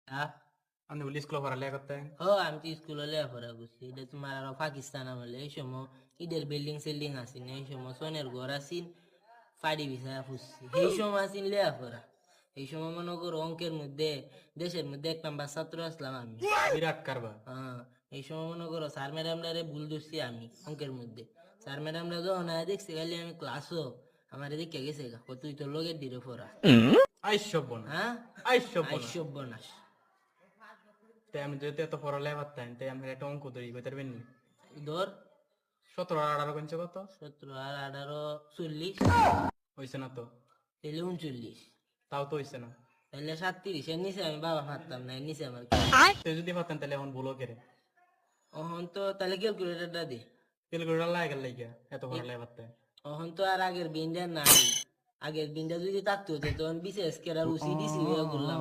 হ্যাঁ আপনি বলি স্কুলে পড়ালেখা করতেন? ও আমি তো স্কুলে লেখাপড়া করছি। এটা তোমার আরো পাকিস্তান আমলে এই সময় ঈদের বিল্ডিং সিল্ডিং আসিন এই সময় সোনের ঘর আসিন ফাড়ি বিছায়া ফুসছি এই সময় আসিন লেখাপড়া। এই সময় মনে করো অঙ্কের মধ্যে দেশের মধ্যে 1 নাম্বার ছাত্র আসলাম আমি। বিরাট কারবার। হ্যাঁ এই সময় মনে করো স্যার ম্যাডামরা ভুল ধরছি আমি অঙ্কের মধ্যে। স্যার ম্যাডামরা যখন আয়া দেখছে খালি আমি ক্লাসও আমার দেখে গেছে গা, কই তুই তো লগের দিরে পড়া। আইসব না, হ্যাঁ আইসব না। আইসব্যনাশ। তাই আমি যদি এত পড়ালেখা করতেন তাই আমি একটা অঙ্ক তৈরি করতে পারবেন নি? ধর 17 আর 18 কইছে কত? 17 আর 18 40, হইছে না তো? তাহলে 39, তাও তো হইছে না। তাহলে 37 এর নিচে আমি বাবা পারতাম না, এর নিচে আমার কি। তো যদি পারতেন তাহলে এখন ভুলো কেরে? অহন তো তাহলে ক্যালকুলেটরটা দে। ক্যালকুলেটর লাগে লাগিয়া এত পড়ালেখা করতেন? অহন তো আর আগের বিনটা নাই। আগের বিনটা যদি থাকতো তখন বিশেষ করে উসি দিছি করলাম।